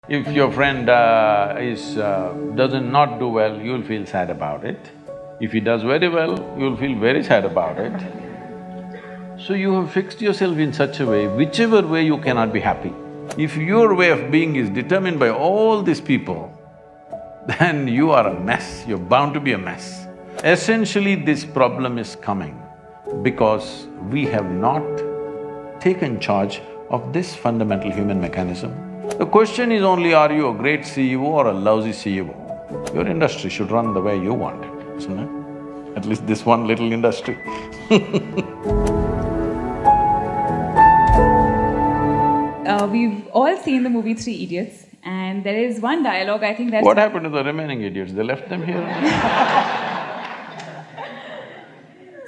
If your friend doesn't not do well, you'll feel sad about it. If he does very well, you'll feel very sad about it. So you have fixed yourself in such a way, whichever way you cannot be happy. If your way of being is determined by all these people, then you are a mess, you're bound to be a mess. Essentially, this problem is coming because we have not taken charge of this fundamental human mechanism. The question is only, are you a great CEO or a lousy CEO? Your industry should run the way you want it, isn't it? At least this one little industry We've all seen the movie Three Idiots, and there is one dialogue I think that's… What happened to the remaining idiots? They left them here?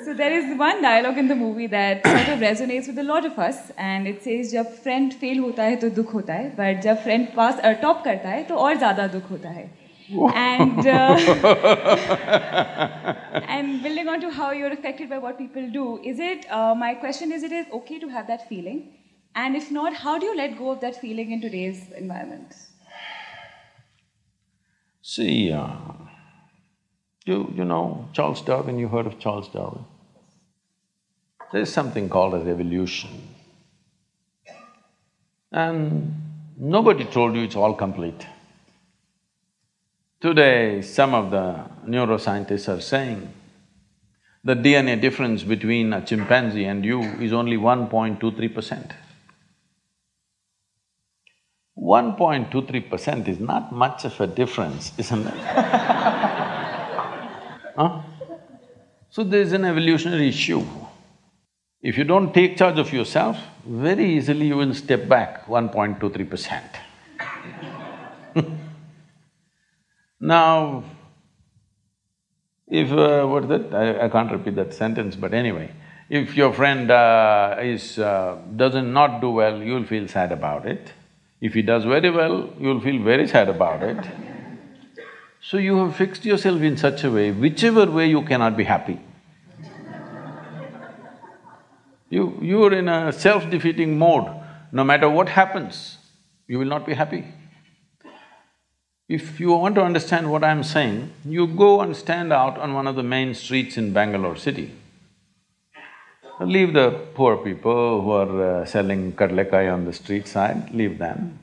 So there is one dialogue in the movie that sort of resonates with a lot of us, and it says, "जब friend fail होता है तो दुख होता है, but जब friend top करता है तो और ज़्यादा दुख होता है." And building on to how you're affected by what people do, my question is, it is okay to have that feeling? And if not, how do you let go of that feeling in today's environment? See, you know Charles Darwin, you heard of Charles Darwin? There's something called as evolution. And nobody told you it's all complete. Today, some of the neuroscientists are saying the DNA difference between a chimpanzee and you is only 1.23%. 1.23% is not much of a difference, isn't it? Huh? So there's an evolutionary issue. If you don't take charge of yourself, very easily you will step back 1.23%. Now, if… what is that? I can't repeat that sentence, but anyway, if your friend doesn't not do well, you'll feel sad about it. If he does very well, you'll feel very sad about it. So you have fixed yourself in such a way, whichever way you cannot be happy. You're in a self-defeating mode. No matter what happens, you will not be happy. If you want to understand what I'm saying, you go and stand out on one of the main streets in Bangalore city. Leave the poor people who are selling kadlekai on the street side, leave them.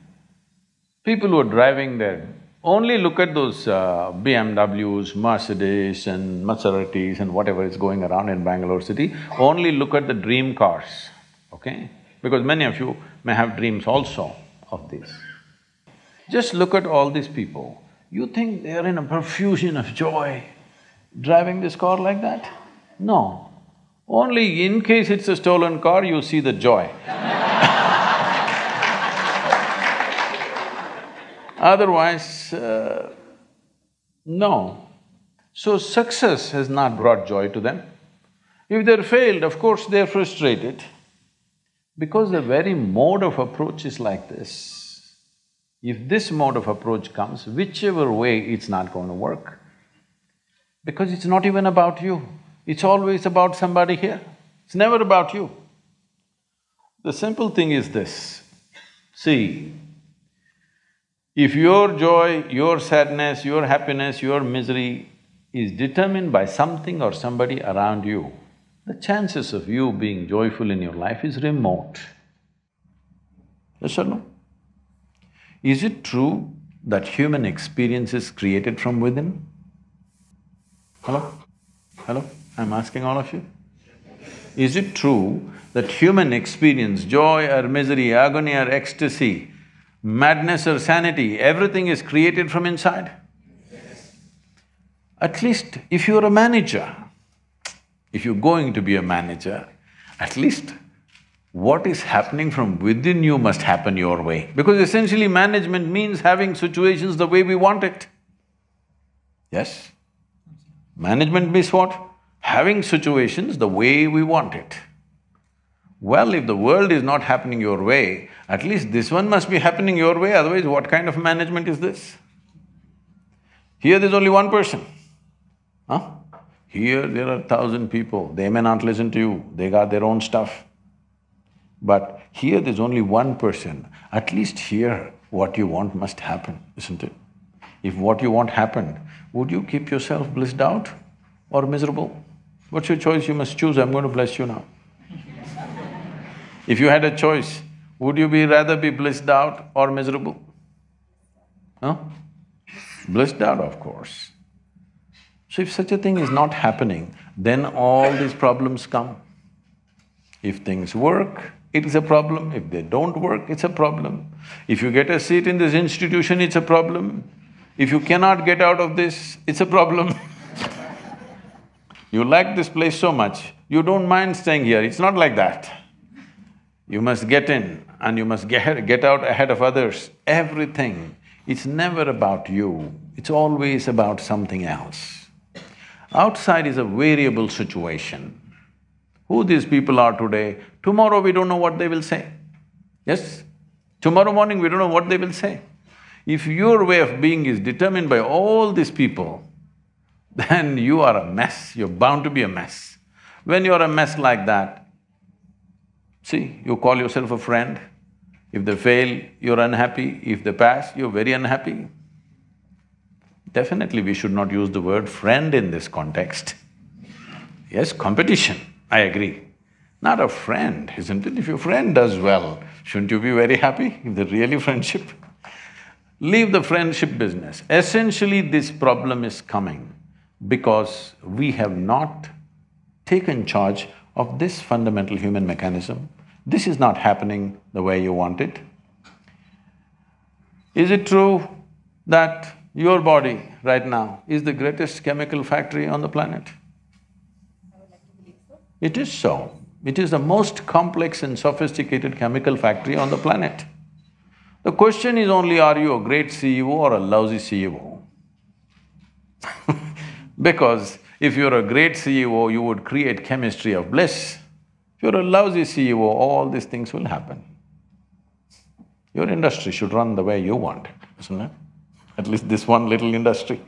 People who are driving there, only look at those BMWs, Mercedes and Maseratis and whatever is going around in Bangalore city, only look at the dream cars, okay? Because many of you may have dreams also of this. Just look at all these people, you think they are in a profusion of joy, driving this car like that? No. Only in case it's a stolen car, you see the joy. Otherwise, no. So success has not brought joy to them. If they're failed, of course they're frustrated. Because the very mode of approach is like this. If this mode of approach comes, whichever way, it's not going to work. Because it's not even about you. It's always about somebody here, it's never about you. The simple thing is this, see, if your joy, your sadness, your happiness, your misery is determined by something or somebody around you, the chances of you being joyful in your life is remote. Yes or no? Is it true that human experience is created from within? Hello? Hello? I'm asking all of you. Is it true that human experience, joy or misery, agony or ecstasy, madness or sanity, everything is created from inside? Yes. At least if you're a manager, if you're going to be a manager, at least what is happening from within you must happen your way. Because essentially management means having situations the way we want it. Yes? Management means what? Having situations the way we want it. Well, if the world is not happening your way, at least this one must be happening your way, otherwise what kind of management is this? Here there's only one person, huh? Here there are 1,000 people, they may not listen to you, they got their own stuff. But here there's only one person, at least here What you want must happen, isn't it? If what you want happened, would you keep yourself blissed out or miserable? What's your choice? You must choose. I'm going to bless you now. If you had a choice, would you rather be blissed out or miserable? Huh? Blissed out, of course. So if such a thing is not happening, then all these problems come. If things work, it is a problem. If they don't work, it's a problem. If you get a seat in this institution, it's a problem. If you cannot get out of this, it's a problem. You like this place so much, you don't mind staying here. It's not like that. You must get in and you must get out ahead of others. Everything, it's never about you, it's always about something else. Outside is a variable situation. Who these people are today, tomorrow we don't know what they will say. Yes? Tomorrow morning we don't know what they will say. If your way of being is determined by all these people, then you are a mess, you're bound to be a mess. When you're a mess like that, see, you call yourself a friend. If they fail, you're unhappy. If they pass, you're very unhappy. Definitely we should not use the word friend in this context. Yes, competition, I agree. Not a friend, isn't it? If your friend does well, shouldn't you be very happy if they're really friendship? Leave the friendship business. Essentially, this problem is coming because we have not taken charge of this fundamental human mechanism. This is not happening the way you want it. Is it true that your body right now is the greatest chemical factory on the planet? It is so. It is the most complex and sophisticated chemical factory on the planet. The question is only, are you a great CEO or a lousy CEO? Because if you're a great CEO, you would create chemistry of bliss. If you're a lousy CEO, all these things will happen. Your industry should run the way you want it, isn't it? At least this one little industry